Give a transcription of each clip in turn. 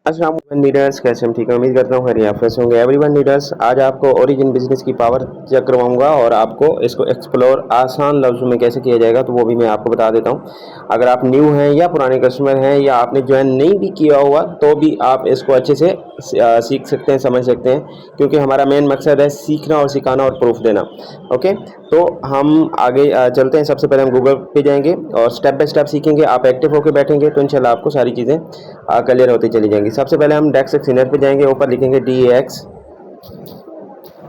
अस्सलाम लीडर्स, कैसे हम ठीक है। उम्मीद करता हूँ खैरियत से होंगे एवरीवन लीडर्स। आज आपको ओरिजिन बिजनेस की पावर चेक करवाऊंगा और आपको इसको एक्सप्लोर आसान लफ्ज़ों में कैसे किया जाएगा तो वो भी मैं आपको बता देता हूँ। अगर आप न्यू हैं या पुराने कस्टमर हैं या आपने ज्वाइन नहीं भी किया हुआ तो भी आप इसको अच्छे से सीख सकते हैं, समझ सकते हैं, क्योंकि हमारा मेन मकसद है सीखना और सिखाना और प्रूफ देना। ओके, तो हम आगे चलते हैं। सबसे पहले हम गूगल पे जाएंगे और स्टेप बाय स्टेप सीखेंगे। आप एक्टिव होकर बैठेंगे तो इंशाल्लाह आपको सारी चीज़ें क्लियर होती चली जाएंगी। सबसे पहले हम डेक्स एक्सचेंजर पे जाएंगे, ऊपर लिखेंगे DEX।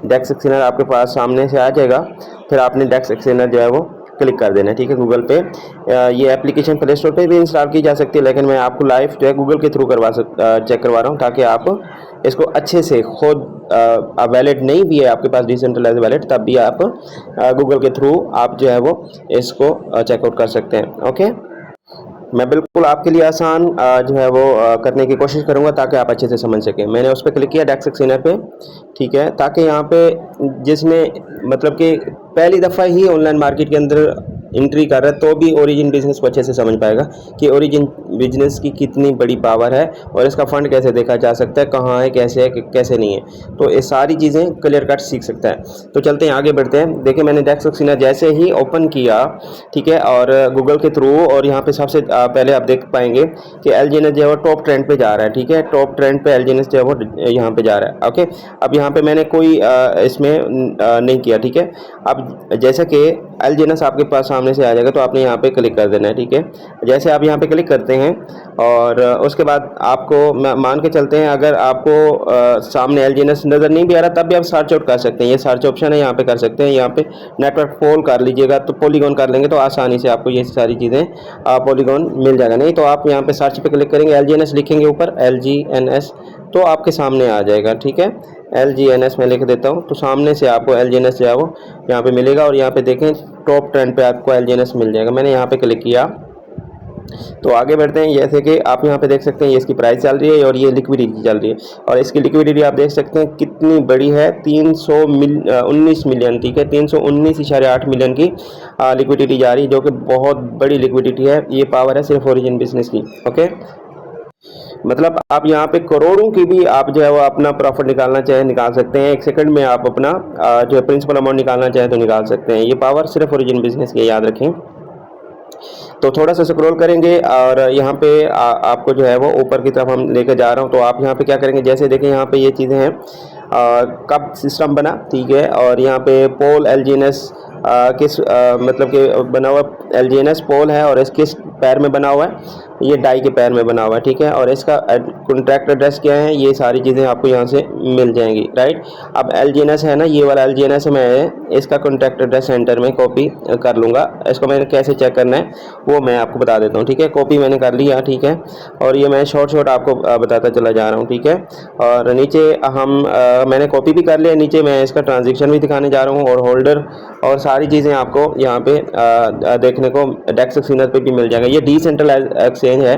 डेक्स एक्सचेंजर आपके पास सामने से आ जाएगा। फिर आपने डेक्स एक्सचेंजर जो है वो क्लिक कर देना है, ठीक है। गूगल पे ये एप्लीकेशन प्ले स्टोर पे भी इंस्टॉल की जा सकती है, लेकिन मैं आपको लाइव जो है गूगल के थ्रू चेक करवा रहा हूँ, ताकि आप इसको अच्छे से खुद वैलेट नहीं भी है आपके पास डिसेंट्रलाइज वैलेट, तब भी आप गूगल के थ्रू आप जो है वो इसको चेकआउट कर सकते हैं। ओके, मैं बिल्कुल आपके लिए आसान जो है वो करने की कोशिश करूंगा ताकि आप अच्छे से समझ सकें। मैंने उस पर क्लिक किया डेक्स एक्सचेंजर पे, ठीक है, ताकि यहाँ पे जिसने मतलब कि पहली दफ़ा ही ऑनलाइन मार्केट के अंदर एंट्री कर रहा है तो भी ओरिजिन बिजनेस को अच्छे से समझ पाएगा कि ओरिजिन बिजनेस की कितनी बड़ी पावर है और इसका फंड कैसे देखा जा सकता है, कहाँ है, कैसे नहीं है। तो ये सारी चीज़ें क्लियर कट सीख सकता है। तो चलते हैं, आगे बढ़ते हैं। देखिए, मैंने डेक्स एक्सचेंजर जैसे ही ओपन किया, ठीक है, और गूगल के थ्रू, और यहाँ पे सबसे पहले आप देख पाएंगे कि एलजीएनएस जो है वो टॉप ट्रेंड पे जा रहा है, ठीक है। टॉप ट्रेंड पे एलजीएनएस जो है वो यहाँ पे जा रहा है। ओके, अब यहाँ पे मैंने कोई इसमें नहीं किया, ठीक है। अब जैसा कि एलजीएनएस आपके पास सामने से आ जाएगा तो आपने यहाँ पे क्लिक कर देना है, ठीक है। जैसे आप यहाँ पे क्लिक करते हैं और उसके बाद आपको मान के चलते हैं, अगर आपको सामने एलजीएनएस नज़र नहीं भी आ रहा तब भी आप सर्च आउट कर सकते हैं। ये सर्च ऑप्शन है, यहाँ पे कर सकते हैं। यहाँ पे नेटवर्क पोल कर लीजिएगा तो पॉलीगॉन कर लेंगे तो आसानी से आपको ये सारी चीज़ें पॉलीगॉन मिल जाएगा। नहीं तो आप यहाँ पे सर्च पे क्लिक करेंगे, एलजीएनएस लिखेंगे ऊपर, LGNS, तो आपके सामने आ जाएगा, ठीक है। LGNS मैं लिख देता हूँ तो सामने से आपको LGNS जो है वो यहाँ पे मिलेगा और यहाँ पे देखें टॉप ट्रेंड पे आपको LGNS मिल जाएगा। मैंने यहाँ पे क्लिक किया तो आगे बढ़ते हैं। जैसे कि आप यहाँ पे देख सकते हैं ये इसकी प्राइस चल रही है और ये लिक्विडिटी चल रही है, और इसकी लिक्विडिटी आप देख सकते हैं कितनी बड़ी है, 319 मिलियन, ठीक है, 319.8 मिलियन की लिक्विडिटी जा रही है, जो कि बहुत बड़ी लिक्विडिटी है। ये पावर है सिर्फ ओरिजिन बिजनेस की। ओके, मतलब आप यहाँ पे करोड़ों की भी आप जो है वो अपना प्रॉफिट निकालना चाहे निकाल सकते हैं। एक सेकंड में आप अपना जो है प्रिंसिपल अमाउंट निकालना चाहे तो निकाल सकते हैं। ये पावर सिर्फ ओरिजिन बिजनेस की, याद रखें। तो थोड़ा सा स्क्रॉल करेंगे और यहाँ पे आपको जो है वो ऊपर की तरफ हम लेकर जा रहा हूँ। तो आप यहाँ पे क्या करेंगे, जैसे देखें यहाँ पे ये चीज़ें हैं, कब सिस्टम बना, ठीक है, और यहाँ पे पोल LGNS किस मतलब कि बना हुआ LGNS पोल है और इस किस पैर में बना हुआ है, ये डाई के पैर में बना हुआ है, ठीक है। और इसका कॉन्ट्रैक्ट एड्रेस क्या है, ये सारी चीज़ें आपको यहाँ से मिल जाएंगी, राइट। अब LGNS है ना, ये वाला LGNS है, मैं इसका कॉन्ट्रैक्ट एड्रेस सेंटर में कॉपी कर लूँगा। इसको मैंने कैसे चेक करना है वो मैं आपको बता देता हूँ, ठीक है। कॉपी मैंने कर लिया, ठीक है, और ये मैं शॉर्ट आपको बताता चला जा रहा हूँ, ठीक है। और नीचे मैंने कॉपी भी कर लिया, नीचे मैं इसका ट्रांजेक्शन भी दिखाने जा रहा हूँ और होल्डर और सारी चीज़ें आपको यहाँ पे देखने को डेक्स एक्सचेंजर पे भी मिल जाएगा। ये डिसेंट्रलाइज्ड एक्सचेंज है,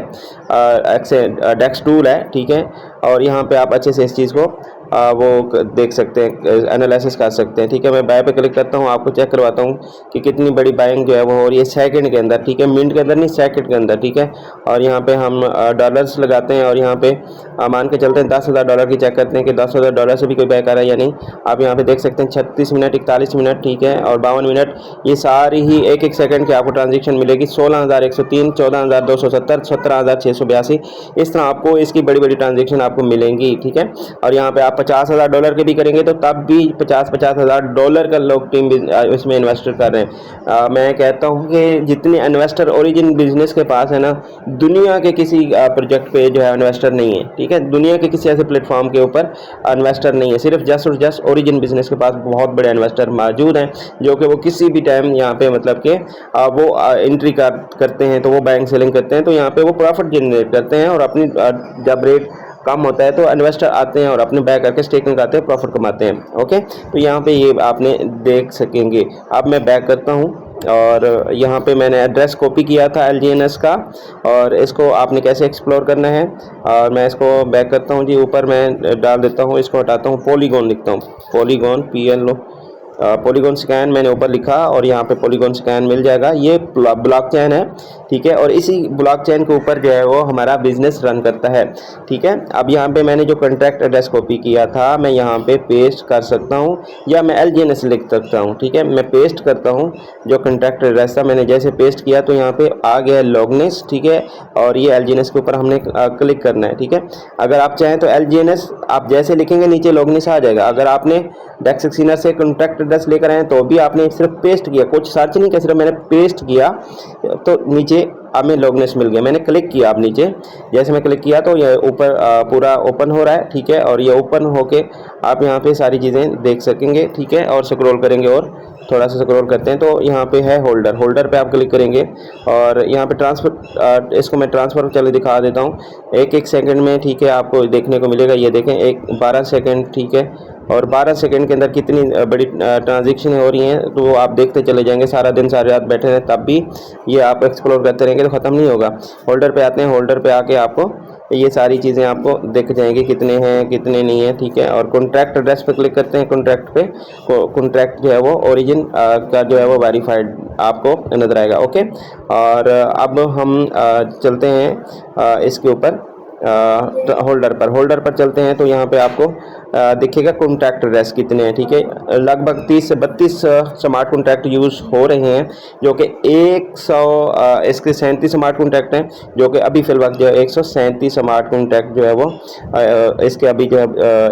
डेक्स टूल है, ठीक है। और यहाँ पे आप अच्छे से इस चीज़ को वो देख सकते हैं, एनालिसिस कर सकते हैं, ठीक है। मैं बाय पे क्लिक करता हूँ, आपको चेक करवाता हूँ कि कितनी बड़ी बाइंग जो है वो हो रही है सेकंड के अंदर, ठीक है, मिनट के अंदर नहीं, सेकंड के अंदर, ठीक है। और यहाँ पे हम डॉलर्स लगाते हैं और यहाँ पे मान के चलते हैं $10,000 की चेक करते हैं कि $10,000 से भी कोई बाय कर रहा है या नहीं। आप यहाँ पे देख सकते हैं 36 मिनट, 41 मिनट, ठीक है, और 52 मिनट, ये सारी ही एक एक सेकंड की आपको ट्रांजेक्शन मिलेगी। 16,103, 14,270, 17,682, इस तरह आपको इसकी बड़ी बड़ी ट्रांजेक्शन आपको मिलेंगी, ठीक है। और यहाँ पे आप $50,000 के भी करेंगे तो तब भी $50,000 का लोग टीम इसमें इन्वेस्टर कर रहे हैं। मैं कहता हूँ कि जितने इन्वेस्टर ओरिजिन बिजनेस के पास है ना, दुनिया के किसी प्रोजेक्ट पे जो है इन्वेस्टर नहीं है, ठीक है। दुनिया के किसी ऐसे प्लेटफॉर्म के ऊपर इन्वेस्टर नहीं है, सिर्फ जस्ट और जस्ट ओरिजिन बिजनेस के पास बहुत बड़े इन्वेस्टर मौजूद हैं, जो कि वो किसी भी टाइम यहाँ पे मतलब कि वो एंट्री करते हैं तो वो बैंक सेलिंग करते हैं, तो यहाँ पे वो प्रॉफिट जनरेट करते हैं और अपनी जब रेट कम होता है तो इन्वेस्टर आते हैं और अपने बैक करके स्टेकिंग करते हैं, प्रॉफिट कमाते हैं। ओके, तो यहाँ पे ये आपने देख सकेंगे। अब मैं बैक करता हूँ और यहाँ पे मैंने एड्रेस कॉपी किया था LGNS का, और इसको आपने कैसे एक्सप्लोर करना है, और मैं इसको बैक करता हूँ जी, ऊपर मैं डाल देता हूँ, इसको हटाता हूँ, पॉलीगॉन लिखता हूँ, पॉलीगॉन पॉलीगॉन स्कैन मैंने ऊपर लिखा और यहाँ पे पॉलीगॉन स्कैन मिल जाएगा। ये ब्लॉकचेन है, ठीक है, और इसी ब्लॉकचेन के ऊपर जो है वो हमारा बिजनेस रन करता है, ठीक है। अब यहाँ पे मैंने जो कॉन्ट्रैक्ट एड्रेस कॉपी किया था मैं यहाँ पे पेस्ट कर सकता हूँ या मैं LGNS लिख सकता हूँ, ठीक है। मैं पेस्ट करता हूँ जो कॉन्ट्रैक्ट एड्रेस था, मैंने जैसे पेस्ट किया तो यहाँ पे आ गया लॉगनेस, ठीक है, और ये LGNS के ऊपर हमने क्लिक करना है, ठीक है। अगर आप चाहें तो LGNS आप जैसे लिखेंगे नीचे लॉगनेस आ जाएगा। अगर आपने डेक्स एक्सचेंजर से कॉन्ट्रैक्ट एड्रेस लेकर आए तो भी आपने सिर्फ पेस्ट किया, कुछ सर्च नहीं किया, सिर्फ मैंने पेस्ट किया तो नीचे हमें लॉगनेस मिल गया। मैंने क्लिक किया, अब नीचे जैसे मैं क्लिक किया तो ये ऊपर पूरा ओपन हो रहा है, ठीक है, और ये ओपन होके आप यहाँ पे सारी चीज़ें देख सकेंगे, ठीक है। और स्क्रॉल करेंगे और थोड़ा सा स्क्रॉल करते हैं तो यहाँ पे है होल्डर, होल्डर पे आप क्लिक करेंगे और यहाँ पे ट्रांसफ़र, इसको मैं ट्रांसफ़र चलो दिखा देता हूँ 1-1 सेकंड में, ठीक है, आपको देखने को मिलेगा। ये देखें 12 सेकंड, ठीक है, और 12 सेकंड के अंदर कितनी बड़ी ट्रांजेक्शन हो रही हैं तो आप देखते चले जाएंगे। सारा दिन सारी रात बैठे हैं तब भी ये आप एक्सप्लोर करते रहेंगे तो ख़त्म नहीं होगा। होल्डर पे आते हैं, होल्डर पे आके आपको ये सारी चीज़ें आपको दिख जाएंगी कितने हैं कितने नहीं है, ठीक है। और कॉन्ट्रैक्ट एड्रेस पे क्लिक करते हैं, कॉन्ट्रैक्ट पे कॉन्ट्रैक्ट जो है वो ओरिजिन का जो है वो वेरीफाइड आपको नजर आएगा, ओके। और अब हम चलते हैं इसके ऊपर होल्डर पर चलते हैं तो यहाँ पे आपको दिखेगा कॉन्ट्रैक्ट एड्रेस कितने हैं, ठीक है। लगभग 30 से 32 स्मार्ट कॉन्ट्रैक्ट यूज़ हो रहे हैं जो कि 100 इसके 37 स्मार्ट कॉन्ट्रैक्ट हैं जो कि अभी फिलहाल जो है 137 स्मार्ट कॉन्ट्रैक्ट जो है वो इसके अभी जो है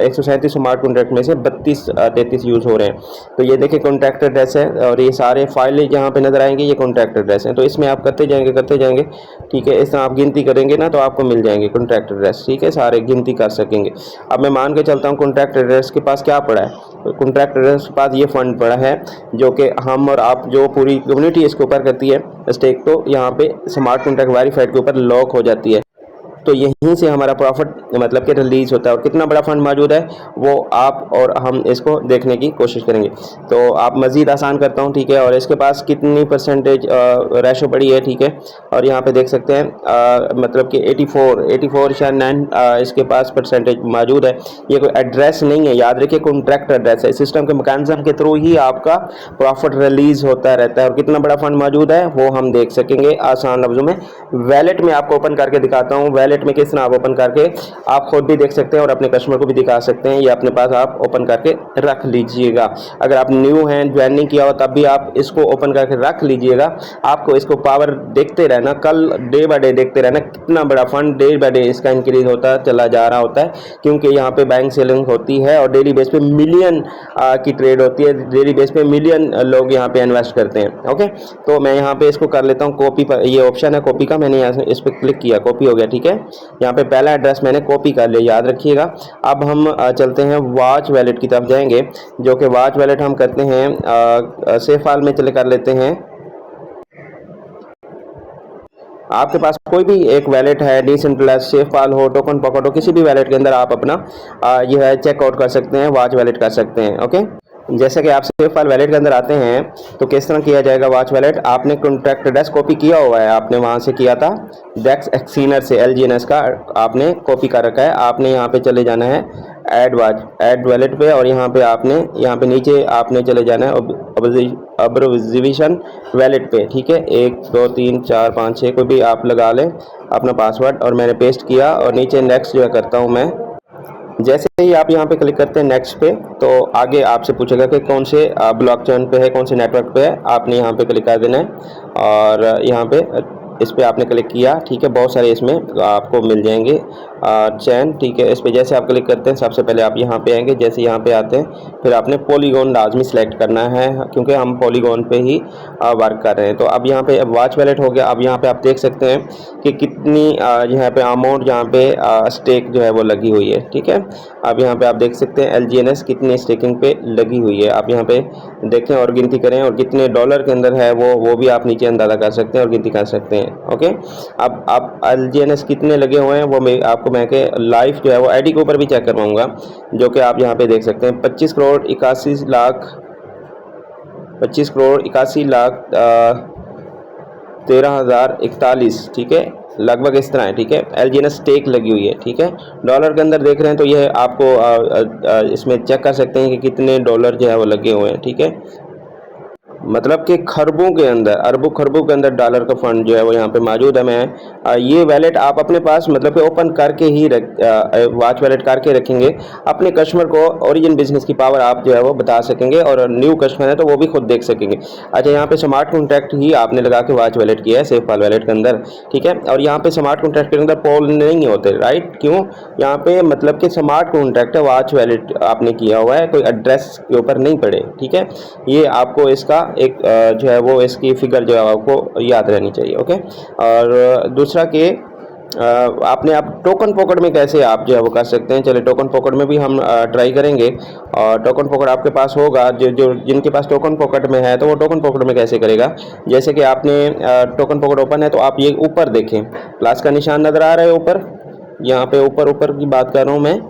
137 स्मार्ट कॉन्ट्रैक्ट में से 32-33 यूज़ हो रहे हैं। तो ये देखिए कॉन्ट्रैक्ट एड्रेस है और ये सारे फाइलें जहाँ पे नज़र आएंगे ये कॉन्ट्रैक्ट एड्रेस हैं। तो इसमें आप करते जाएंगे, ठीक है। इस तरह आप गिनती करेंगे ना तो आपको मिल जाएंगे कॉन्ट्रैक्ट एड्रेस, ठीक है, सारे गिनती कर सकेंगे। अब मैं मान के चलता हूँ कॉन्ट्रैक्ट एड्रेस के पास क्या पड़ा है, तो कॉन्ट्रैक्ट एड्रेस के पास ये फंड पड़ा है जो कि हम और आप जो पूरी कम्युनिटी इसके ऊपर करती है स्टेक, तो यहाँ पे स्मार्ट कॉन्ट्रैक्ट वेरीफाइड के ऊपर लॉक हो जाती है। तो यहीं से हमारा प्रॉफिट मतलब कि रिलीज होता है और कितना बड़ा फंड मौजूद है वो आप और हम इसको देखने की कोशिश करेंगे। तो आप मज़ीद आसान करता हूँ, ठीक है, और इसके पास कितनी परसेंटेज रेशो पड़ी है, ठीक है, और यहाँ पे देख सकते हैं मतलब कि 84 या 9 इसके पास परसेंटेज मौजूद है। ये कोई एड्रेस नहीं है, याद रखिए कॉन्ट्रैक्ट एड्रेस है। सिस्टम के मैकेनिज्म के थ्रू ही आपका प्रॉफिट रिलीज होता रहता है और कितना बड़ा फंड मौजूद है वो हम देख सकेंगे आसान लफ्ज़ों में। वैलेट में आपको ओपन करके दिखाता हूँ, वैलेट में किस तरह आप ओपन करके आप खुद भी देख सकते हैं और अपने कस्टमर को भी दिखा सकते हैं। ये अपने पास आप ओपन करके रख लीजिएगा। अगर आप न्यू हैं, ज्वाइन नहीं किया हो, तब भी आप इसको ओपन करके रख लीजिएगा। आपको इसको पावर देखते रहना, कल डे बाय डे देखते रहना कितना बड़ा फंड डे बाय डे इसका इंक्रीज होता चला जा रहा होता है, क्योंकि यहाँ पे बैंक सेलिंग होती है और डेली बेस पे मिलियन की ट्रेड होती है, डेली बेस पे मिलियन लोग यहाँ पे इन्वेस्ट करते हैं, ओके। तो मैं यहाँ पे इसको कर लेता हूँ कॉपी पर, ये ऑप्शन है कॉपी का, मैंने यहाँ से इस पर क्लिक किया, कॉपी हो गया, ठीक है। यहाँ पे पहला एड्रेस मैंने कॉपी कर लिया, याद रखिएगा। अब हम चलते हैं वॉच वैलेट की तरफ जाएंगे, जो कि वॉच वैलेट हम करते हैं सेफ फाइल में चले कर लेते हैं। आपके पास कोई भी एक वैलेट है, डिसेंट्रलाइज, सेफ फाइल हो, टोकन पॉकेट हो, किसी भी वैलेट के अंदर आप अपना यह है चेकआउट कर सकते हैं, वॉच वैलेट कर सकते हैं, ओके। जैसे कि आप सेफ फाइल वैलेट के अंदर आते हैं तो किस तरह किया जाएगा वॉच वैलेट। आपने कॉन्ट्रैक्ट एड्रेस कॉपी किया हुआ है, आपने वहाँ से किया था डेक्स एक्सचेंजर से, LGNS का आपने कॉपी कर रखा है। आपने यहाँ पे चले जाना है ऐड वैलेट पे और यहाँ पे नीचे आपने चले जाना है ऑब्जर्वेशन वैलेट पे, ठीक है। 1 2 3 4 5 6 कोई भी आप लगा लें अपना पासवर्ड और मैंने पेस्ट किया और नीचे नेक्स्ट जो है करता हूँ मैं। जैसे ही आप यहाँ पे क्लिक करते हैं नेक्स्ट पे तो आगे आपसे पूछेगा कि कौन से ब्लॉकचेन पे है, कौन से नेटवर्क पे है। आपने यहाँ पे क्लिक कर देना है और यहाँ पे इस पर आपने क्लिक किया, ठीक है। बहुत सारे इसमें आपको मिल जाएंगे चैन, ठीक है। इस पर जैसे आप क्लिक करते हैं सबसे पहले आप यहाँ पे आएंगे, जैसे यहाँ पे आते हैं फिर आपने पॉलीगॉन लाजमी सेलेक्ट करना है क्योंकि हम पॉलीगॉन पे ही वर्क कर रहे हैं। तो अब यहाँ पे वॉच वैलेट हो गया। अब यहाँ पे आप देख सकते हैं कि कितनी यहाँ पे अमाउंट यहाँ पे स्टेक जो है वो लगी हुई है, ठीक है। अब यहाँ पे आप देख सकते हैं LGNS कितनी स्टेकिंग पे लगी हुई है। आप यहाँ पे देखें और गिनती करें और कितने डॉलर के अंदर है वो भी आप नीचे अंदाज़ा कर सकते हैं और गिनती कर सकते हैं, ओके। अब आप LGNS कितने लगे हुए हैं वो मैं आपको मैं के लाइव जो है वो ID के ऊपर भी चेक करवाऊंगा, जो कि आप यहाँ पे देख सकते हैं 25 करोड़ 81 लाख 13,041, ठीक है। लगभग इस तरह है, ठीक है। एलजीएनएस स्टेक लगी हुई है, ठीक है। डॉलर के अंदर देख रहे हैं तो ये आपको इसमें चेक कर सकते हैं कि कितने डॉलर जो है वो लगे हुए हैं, ठीक है। मतलब कि खरबों के अंदर, अरबों खरबों के अंदर डॉलर का फंड जो है वो यहाँ पे मौजूद है। मैं ये वैलेट आप अपने पास मतलब कि ओपन करके ही वाच वैलेट करके रखेंगे। अपने कस्टमर को ओरिजिन बिजनेस की पावर आप जो है वो बता सकेंगे, और न्यू कस्टमर है तो वो भी खुद देख सकेंगे। अच्छा, यहाँ पे स्मार्ट कॉन्ट्रैक्ट ही आपने लगा के वाच वैलेट किया है सेफपाल वैलेट के अंदर, ठीक है। और यहाँ पे स्मार्ट कॉन्ट्रैक्ट के अंदर पोल नहीं होते, राइट? क्यों? यहाँ पे मतलब कि स्मार्ट कॉन्ट्रैक्ट है, वाच वैलेट आपने किया हुआ है, कोई एड्रेस के ऊपर नहीं पड़े, ठीक है। ये आपको इसका एक जो है वो इसकी फिगर जो है आपको याद रहनी चाहिए, ओके। और दूसरा कि आपने आप टोकन पॉकेट में कैसे आप जो है वो कर सकते हैं। चलिए टोकन पॉकेट में भी हम ट्राई करेंगे। और टोकन पॉकेट आपके पास होगा, जो जिनके पास टोकन पॉकेट में है तो वो टोकन पॉकेट में कैसे करेगा। जैसे कि आपने टोकन पॉकेट ओपन है तो आप ये ऊपर देखें, प्लस का निशान नज़र आ रहा है ऊपर, यहाँ पे ऊपर की बात कर रहा हूँ मैं।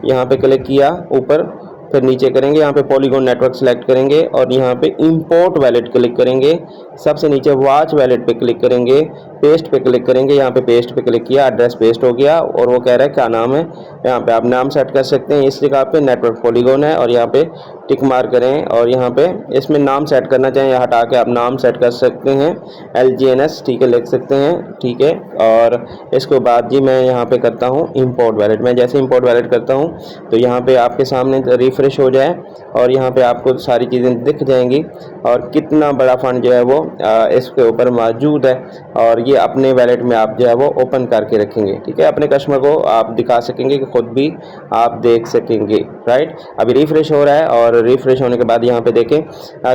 यहाँ पे क्लिक किया ऊपर, फिर नीचे करेंगे, यहाँ पे पॉलीगॉन नेटवर्क सेलेक्ट करेंगे और यहाँ पे इंपोर्ट वैलेट क्लिक करेंगे। सबसे नीचे वाच वैलेट पे क्लिक करेंगे, पेस्ट पे क्लिक करेंगे। यहाँ पे पेस्ट पे क्लिक किया, एड्रेस पेस्ट हो गया और वो कह रहा है क्या नाम है। यहाँ पे आप नाम सेट कर सकते हैं। इस जगह पे नेटवर्क पॉलीगॉन है और यहाँ पे टिक मार करें और यहाँ पे इसमें नाम सेट करना चाहें या हटा के आप नाम सेट कर सकते हैं, LGNS, ठीक है, लिख सकते हैं, ठीक है। और इसके बाद जी मैं यहाँ पे करता हूँ इंपोर्ट वैलेट। मैं जैसे इंपोर्ट वैलेट करता हूँ तो यहाँ पे आपके सामने रिफ्रेश हो जाए और यहाँ पे आपको सारी चीज़ें दिख जाएंगी और कितना बड़ा फंड जो है वो इसके ऊपर मौजूद है। और ये अपने वैलेट में आप जो है वो ओपन करके रखेंगे, ठीक है। अपने कस्टमर को आप दिखा सकेंगे कि खुद भी आप देख सकेंगे, राइट। अभी रिफ्रेश हो रहा है और रिफ्रेश होने के बाद यहाँ पे देखें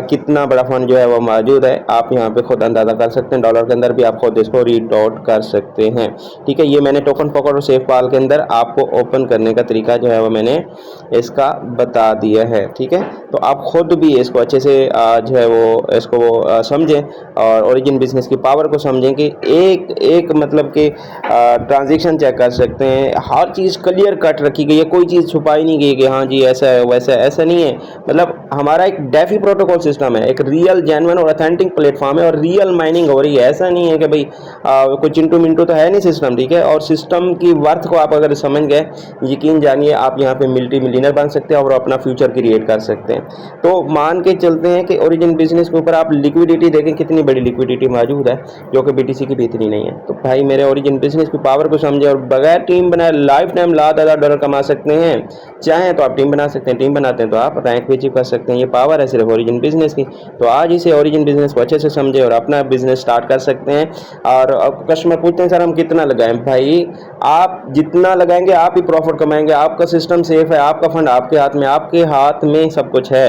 कितना बड़ा फंड जो है वो मौजूद है। आप यहाँ पे खुद अंदाज़ा कर सकते हैं, डॉलर के अंदर भी आप खुद इसको रीड आउट कर सकते हैं, ठीक है। ये मैंने टोकन पॉकेट और सेफपाल के अंदर आपको ओपन करने का तरीका जो है वो मैंने इसका बता दिया है, ठीक है। तो आप खुद भी इसको अच्छे से जो है वो इसको समझें और ओरिजिन बिजनेस की पावर को समझें कि एक मतलब कि ट्रांजैक्शन चेक कर सकते हैं। हर चीज़ क्लियर कट रखी गई है, कोई चीज़ छुपाई नहीं गई कि हाँ जी ऐसा है वैसा है, ऐसा नहीं है। मतलब हमारा एक डेफी प्रोटोकॉल सिस्टम है, एक रियल जेन्युइन और ऑथेंटिक प्लेटफॉर्म है और रियल माइनिंग हो रही है। ऐसा नहीं है कि भाई कोई चिंटू मिंटू तो है नहीं सिस्टम, ठीक है। और सिस्टम की वर्थ को आप अगर समझ गए, यकीन जानिए आप यहाँ पे मल्टी मिलियनर बन सकते हैं और अपना फ्यूचर क्रिएट कर सकते हैं। तो मान के चलते हैं कि ओरिजिन बिजनेस के ऊपर आप लिक्विडिटी देखें, कितनी बड़ी लिक्विडिटी मौजूद है जो कि BTC की भी इतनी नहीं है। तो भाई मेरे ओरिजिन बिजनेस की पावर को समझे और बगैर टीम बनाए लाइफ टाइम लाख हज़ार डॉलर कमा सकते हैं। चाहें तो आप टीम बना सकते हैं, टीम बनाते हैं तो आप रैंक भी अचीव कर सकते हैं। ये पावर है सिर्फ ओरिजिन बिजनेस की। तो आज इसे ओरिजिन बिजनेस को अच्छे से समझे और अपना बिजनेस स्टार्ट कर सकते हैं। और कस्टमर पूछते हैं सर हम कितना लगाएं, भाई आप जितना लगाएंगे आप ही प्रॉफिट कमाएंगे। आपका सिस्टम सेफ है, आपका फंड आपके हाथ में सब कुछ है,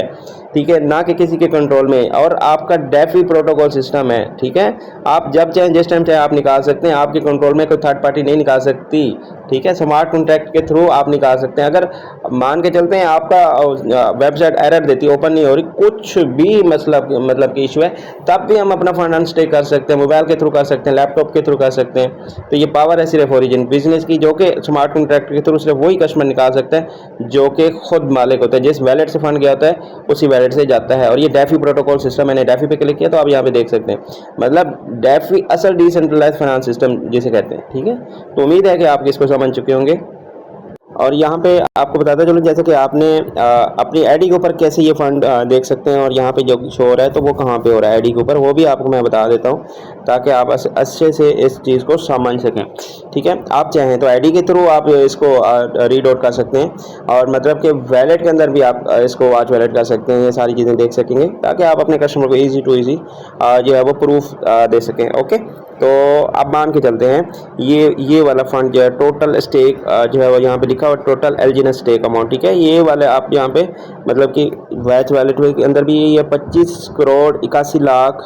ठीक है, ना कि किसी के कंट्रोल में। और आपका डेफी प्रोटोकॉल सिस्टम है, ठीक है। आप जब चाहें जिस टाइम चाहे आप निकाल सकते हैं, आपके कंट्रोल में कोई थर्ड पार्टी नहीं निकाल सकती, ठीक है। स्मार्ट कॉन्ट्रैक्ट के थ्रू आप निकाल सकते हैं। अगर मान के चलते हैं आपका वेबसाइट एरर देती है, ओपन नहीं हो रही, कुछ भी मतलब कि इशू है, तब भी हम अपना फंड अनस्टेक कर सकते हैं, मोबाइल के थ्रू कर सकते हैं, लैपटॉप के थ्रू कर सकते हैं। तो ये पावर है सिर्फ ओरिजिन बिजनेस की, जो कि स्मार्ट कॉन्ट्रैक्ट के थ्रू सिर्फ वही कस्टमर निकाल सकता है जो कि खुद मालिक होता है। जिस वैलेट से फंड गया होता है उसी वैलेट से जाता है। और ये डेफी प्रोटोकॉल सिस्टम, मैंने डेफी पे क्लिक किया तो आप यहाँ पे देख सकते हैं। मतलब डेफी असल डिसेंट्रलाइज्ड फाइनेंस सिस्टम जिसे कहते हैं, ठीक है। तो उम्मीद है कि आप इसको समझ चुके होंगे। और यहाँ पे आपको बताता चलूँ जैसे कि आपने अपनी आईडी के ऊपर कैसे ये फंड देख सकते हैं और यहाँ पे जो शो हो रहा है तो वो कहाँ पे हो रहा है आईडी के ऊपर, वो भी आपको मैं बता देता हूँ ताकि आप अच्छे से इस चीज़ को समझ सकें, ठीक है। आप चाहें तो आईडी के थ्रू आप इसको रीड आउट कर सकते हैं और मतलब कि वैलेट के अंदर भी आप इसको वाच वैलेट कर सकते हैं। ये सारी चीज़ें देख सकेंगे ताकि आप अपने कस्टमर को ईजी टू ईजी जो है वो प्रूफ दे सकें, ओके। तो आप मान के चलते हैं ये वाला फंड जो है टोटल स्टेक जो है वो यहाँ पे लिखा हुआ टोटल LGNS स्टेक अमाउंट, ठीक है। ये वाले आप यहाँ पे मतलब कि वैच वैलेट के अंदर भी ये 25 करोड़ 81 लाख,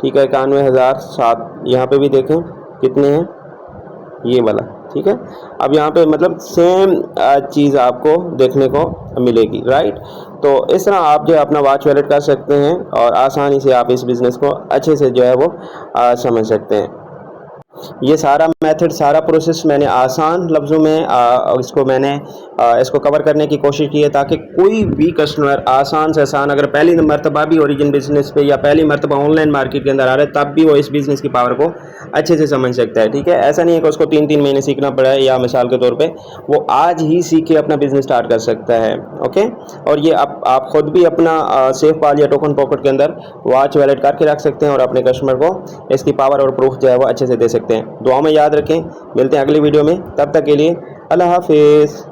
ठीक है, 91,007, यहाँ पे भी देखें कितने हैं ये वाला, ठीक है। अब यहाँ पे मतलब सेम चीज़ आपको देखने को मिलेगी, राइट। तो इस तरह आप जो है अपना वाच वैलेट कर सकते हैं और आसानी से आप इस बिज़नेस को अच्छे से जो है वो समझ सकते हैं। ये सारा मेथड, सारा प्रोसेस मैंने आसान लफ्ज़ों में इसको मैंने इसको कवर करने की कोशिश की है, ताकि कोई भी कस्टमर आसान से आसान, अगर पहली मरतबा भी ओरिजिन बिजनेस पे या पहली मरतबा ऑनलाइन मार्केट के अंदर आ रहा है, तब भी वो इस बिज़नेस की पावर को अच्छे से समझ सकता है। ठीक है, ऐसा नहीं है कि उसको 3-3 महीने सीखना पड़ा है, या मिसाल के तौर पे वो आज ही सीख के अपना बिजनेस स्टार्ट कर सकता है। ओके, और ये आप खुद भी अपना सेफ पाल या टोकन पॉकेट के अंदर वॉच वैलेट करके रख सकते हैं और अपने कस्टमर को इसकी पावर और प्रूफ जो है वो अच्छे से दे सकते हैं। दुआ में याद रखें, मिलते हैं अगली वीडियो में, तब तक के लिए अल्लाह हाफिज़।